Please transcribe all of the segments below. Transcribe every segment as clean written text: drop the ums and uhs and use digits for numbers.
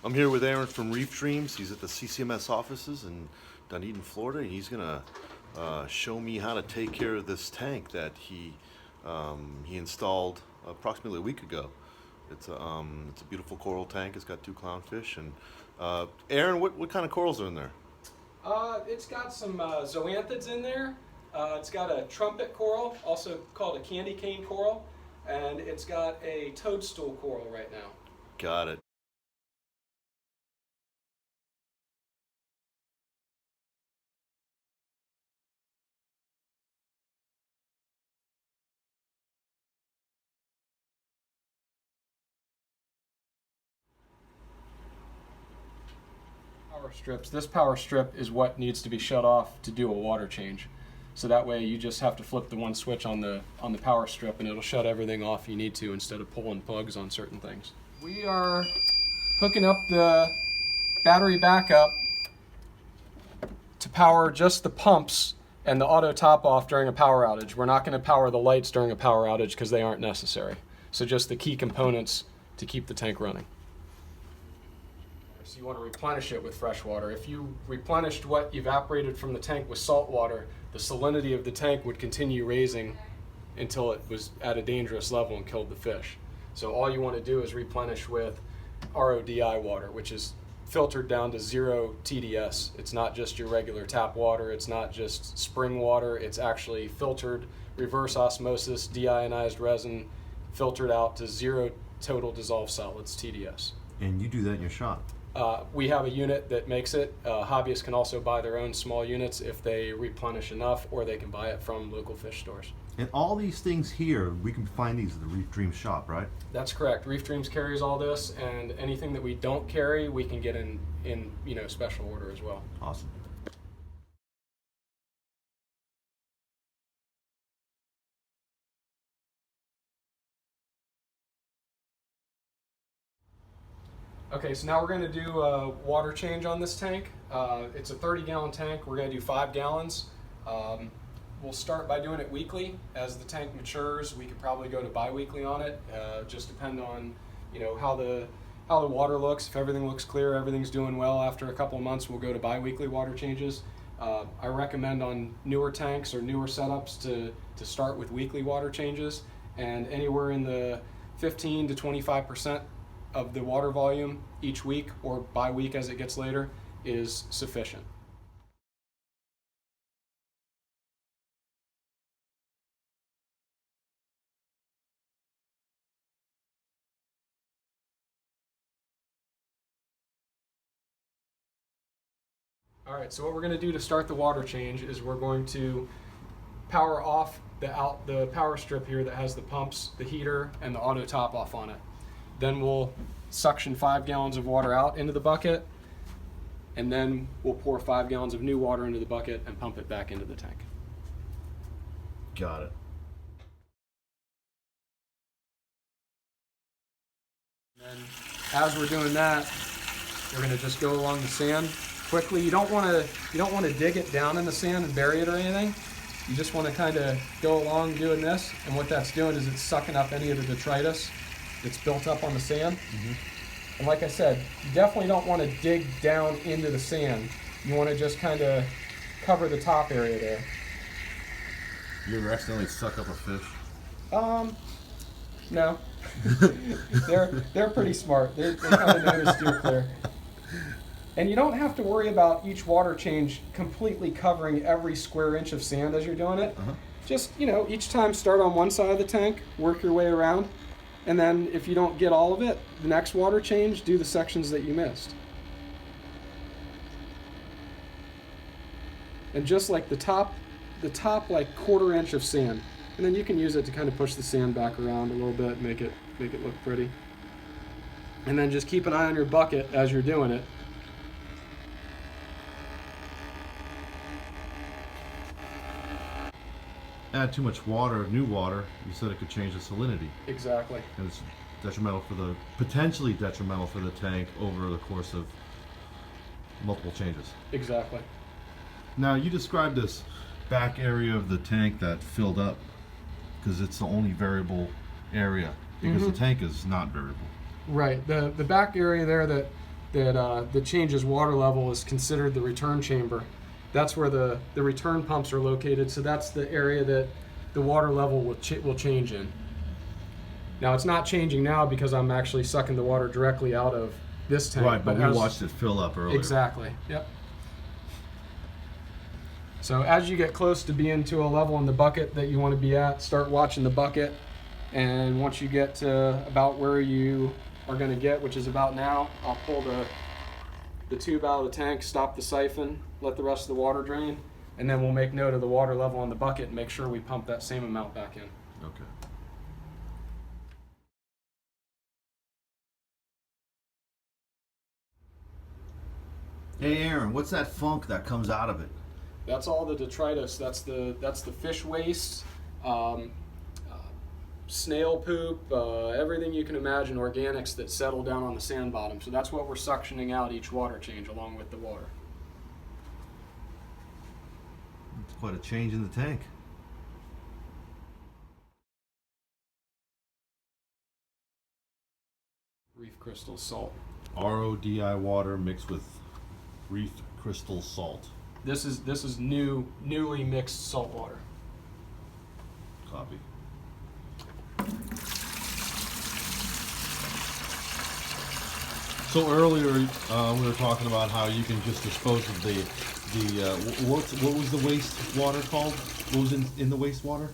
I'm here with Aaron from Reefdreamz. He's at the CCMS offices in Dunedin, Florida. He's gonna show me how to take care of this tank that he installed approximately a week ago. It's a beautiful coral tank. It's got 2 clownfish. And Aaron, what kind of corals are in there? It's got some zoanthids in there. It's got a trumpet coral, also called a candy cane coral, and it's got a toadstool coral right now. Got it. Power strips. This power strip is what needs to be shut off to do a water change. So that way you just have to flip the one switch on the power strip and it'll shut everything off you need to instead of pulling plugs on certain things. We are hooking up the battery backup to power just the pumps and the auto top off during a power outage. We're not going to power the lights during a power outage because they aren't necessary. So just the key components to keep the tank running. So you want to replenish it with fresh water. If you replenished what evaporated from the tank with salt water, the salinity of the tank would continue raising until it was at a dangerous level and killed the fish. So all you want to do is replenish with RODI water, which is filtered down to 0 TDS. It's not just your regular tap water, it's not just spring water, it's actually filtered, reverse osmosis, deionized resin, filtered out to 0 total dissolved solids, TDS. And you do that in your shop? We have a unit that makes it. Hobbyists can also buy their own small units if they replenish enough, or they can buy it from local fish stores. And all these things here, we can find these at the Reefdreamz shop, right? That's correct. Reefdreamz carries all this, and anything that we don't carry, we can get in special order as well. Awesome. Okay, so now we're going to do a water change on this tank. It's a 30-gallon tank. We're going to do 5 gallons. We'll start by doing it weekly. As the tank matures, we could probably go to bi-weekly on it. Just depend on, how the water looks. If everything looks clear, everything's doing well. After a couple of months, we'll go to bi-weekly water changes. I recommend on newer tanks or newer setups to start with weekly water changes, and anywhere in the 15 to 25% of the water volume each week or by week as it gets later is sufficient. All right, so what we're going to do to start the water change is we're going to power off the power strip here that has the pumps, the heater, and the auto top off on it. Then we'll suction 5 gallons of water out into the bucket, and then we'll pour 5 gallons of new water into the bucket and pump it back into the tank. Got it. And as we're doing that, we're going to just go along the sand quickly. You don't want to dig it down in the sand and bury it or anything. You just want to kind of go along doing this, and what that's doing is it's sucking up any of the detritus that's built up on the sand. Mm-hmm. And like I said, you definitely don't want to dig down into the sand. You want to just kind of cover the top area there. You ever accidentally suck up a fish? No. They're pretty smart. They kind of know to steer clear. And you don't have to worry about each water change completely covering every square inch of sand as you're doing it. Uh-huh. Just, each time start on one side of the tank, work your way around, and then if you don't get all of it, the next water change, do the sections that you missed. And just like the top like 1/4 inch of sand. And then you can use it to kind of push the sand back around a little bit, make it look pretty. And then just keep an eye on your bucket as you're doing it. Add too much water, new water, you said it could change the salinity. Exactly. And it's potentially detrimental for the tank over the course of multiple changes. Exactly. Now, you described this back area of the tank that filled up because it's the only variable area, because the tank is not variable. Right. The back area there that that changes water level is considered the return chamber. That's where the return pumps are located, so that's the area that the water level will change in. Now it's not changing now because I'm actually sucking the water directly out of this tank. Right, but we watched it fill up earlier. Exactly, yep. So as you get close to being to a level in the bucket that you want to be at, start watching the bucket, and once you get to about where you are going to get, which is about now, I'll pull the tube out of the tank, stop the siphon, let the rest of the water drain, and then we'll make note of the water level in the bucket and make sure we pump that same amount back in. Okay. Hey Aaron, what's that funk that comes out of it? That's all the detritus. That's the fish waste, snail poop, everything you can imagine, organics that settle down on the sand bottom. So that's what we're suctioning out each water change along with the water. It's quite a change in the tank. Reef crystal salt. RODI water mixed with reef crystal salt. This is newly mixed salt water. Copy. So earlier we were talking about how you can just dispose of what was the wastewater called? What was in the wastewater?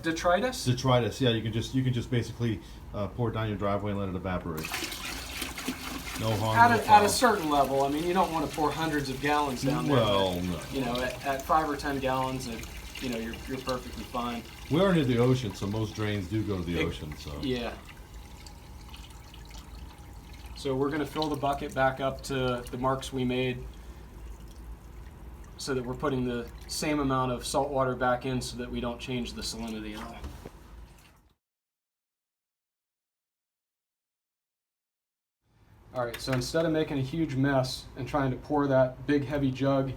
Detritus. Detritus. Yeah, you can just basically pour it down your driveway and let it evaporate. No harm. At a certain level, I mean, you don't want to pour hundreds of gallons down there. Well, but, no. You know, at 5 or 10 gallons, you're perfectly fine. We are near the ocean, so most drains do go to the ocean. So yeah. So we're going to fill the bucket back up to the marks we made, so that we're putting the same amount of salt water back in, so that we don't change the salinity at all. All right, so instead of making a huge mess and trying to pour that big heavy jug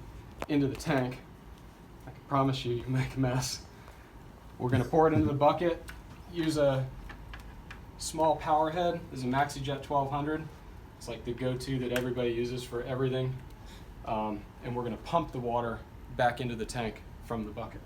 into the tank, I can promise you make a mess. We're gonna pour it into the bucket, use a small power head. This is a MaxiJet 1200. It's like the go-to that everybody uses for everything. And we're gonna pump the water back into the tank from the bucket.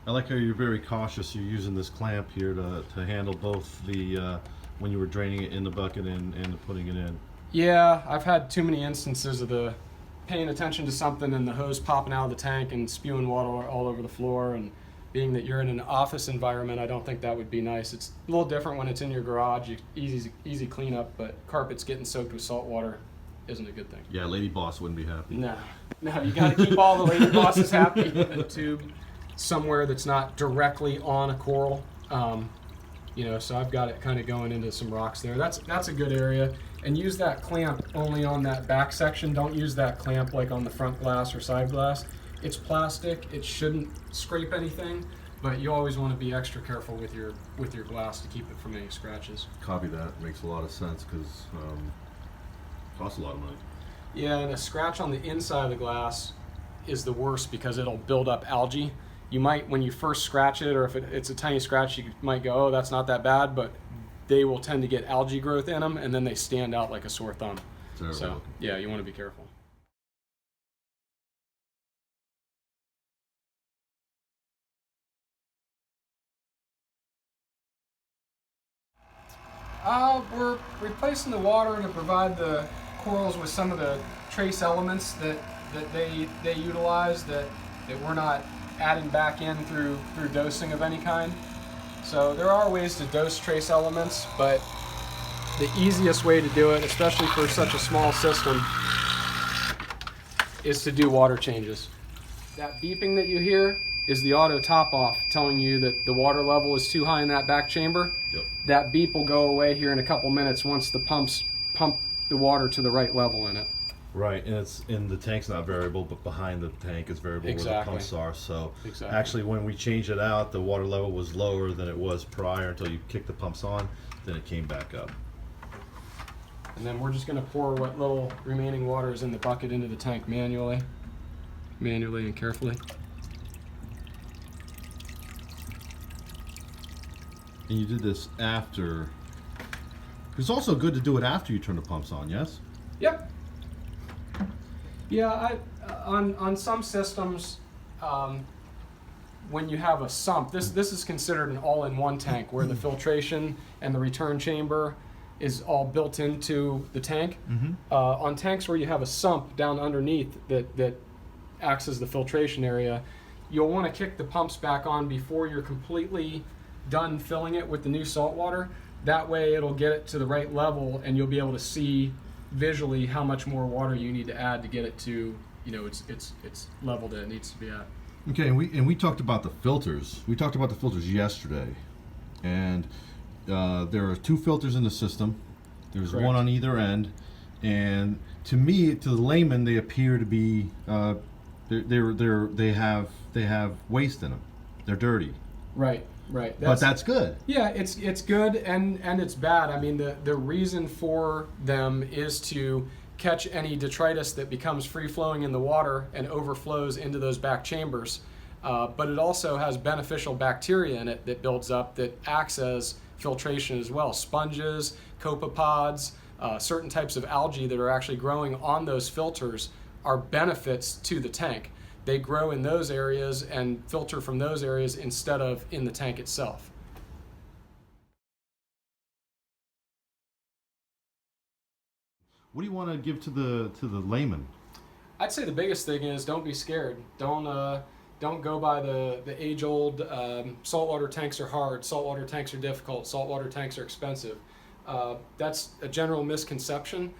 I like how you're very cautious. You're using this clamp here to handle both the when you were draining it in the bucket and putting it in. Yeah, I've had too many instances of the paying attention to something and the hose popping out of the tank and spewing water all over the floor. And being that you're in an office environment, I don't think that would be nice. It's a little different when it's in your garage. Easy cleanup, but carpets getting soaked with salt water isn't a good thing. Yeah, lady boss wouldn't be happy. No, you got to keep all the lady bosses happy. The tube somewhere that's not directly on a coral, so I've got it kind of going into some rocks there. That's a good area, and use that clamp only on that back section. Don't use that clamp like on the front glass or side glass. It's plastic. It shouldn't scrape anything, but you always want to be extra careful with your glass to keep it from any scratches. Copy that. Makes a lot of sense because it costs a lot of money. Yeah, and a scratch on the inside of the glass is the worst because it'll build up algae. You might, when you first scratch it, or if it's a tiny scratch, you might go, oh, that's not that bad, but they will tend to get algae growth in them, and then they stand out like a sore thumb. Terrible. So, yeah, you want to be careful. We're replacing the water to provide the corals with some of the trace elements that they utilize that we're not adding back in through dosing of any kind. So there are ways to dose trace elements, but the easiest way to do it, especially for such a small system, is to do water changes. That beeping that you hear is the auto top off telling you that the water level is too high in that back chamber. Yep. That beep will go away here in a couple minutes once the pumps pump the water to the right level in it. Right, and the tank's not variable, but behind the tank is variable where the pumps are. So actually, when we changed it out, the water level was lower than it was prior until you kicked the pumps on. Then it came back up. And then we're just going to pour what little remaining water is in the bucket into the tank manually and carefully. And you did this after. It's also good to do it after you turn the pumps on, yes? Yep. Yeah, on some systems, when you have a sump, this is considered an all-in-one tank where the filtration and the return chamber is all built into the tank. On tanks where you have a sump down underneath that acts as the filtration area, you'll want to kick the pumps back on before you're completely done filling it with the new salt water. That way it'll get it to the right level and you'll be able to see visually how much more water you need to add to get it to, its level that it needs to be at. Okay, and we talked about the filters. We talked about the filters yesterday, and there are 2 filters in the system. There's Correct. one on either end, and to me, to the layman, they appear to be they have waste in them. They're dirty. Right. But that's good. Yeah, it's good and it's bad. I mean, the reason for them is to catch any detritus that becomes free-flowing in the water and overflows into those back chambers. But it also has beneficial bacteria in it that builds up that acts as filtration as well. Sponges, copepods, certain types of algae that are actually growing on those filters are benefits to the tank. They grow in those areas and filter from those areas instead of in the tank itself. What do you want to give to the layman? I'd say the biggest thing is don't be scared. Don't go by the age-old saltwater tanks are hard, saltwater tanks are difficult, saltwater tanks are expensive. That's a general misconception.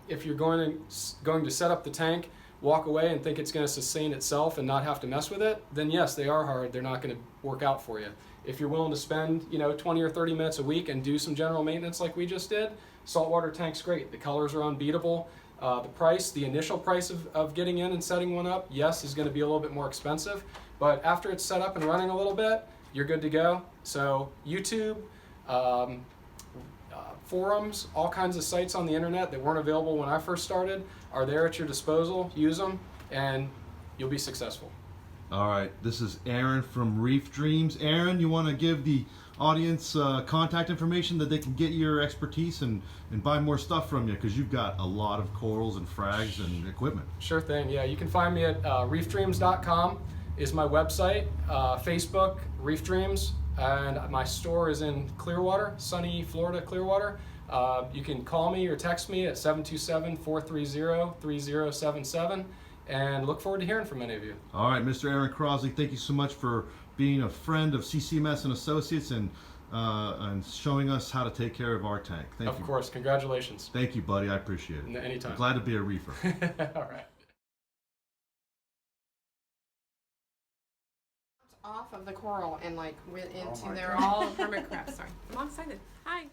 If you're going to set up the tank, walk away and think it's going to sustain itself and not have to mess with it, then yes, they are hard. They're not going to work out for you. If you're willing to spend 20 or 30 minutes a week and do some general maintenance like we just did, saltwater tank's great. The colors are unbeatable. The initial price of getting in and setting one up, yes, is going to be a little bit more expensive, but after it's set up and running a little bit, you're good to go. So YouTube, forums, all kinds of sites on the internet that weren't available when I first started are there at your disposal. Use them and you'll be successful. All right, this is Aaron from Reefdreamz. Aaron, you want to give the audience contact information that they can get your expertise and buy more stuff from you, because you've got a lot of corals and frags and equipment. Sure thing. Yeah, you can find me at reefdreamz.com is my website. Facebook, Reefdreamz, and my store is in Clearwater, sunny Florida, Clearwater. You can call me or text me at 727-430-3077, and look forward to hearing from many of you. All right, Mr. Aaron Crosley, thank you so much for being a friend of CCMS and Associates and showing us how to take care of our tank. Thank you. Of course, congratulations. Thank you, buddy. I appreciate it. Anytime. I'm glad to be a reefer. All right. Off of the coral and like went into, they're all permit crabs. Sorry, I'm all excited. Hi.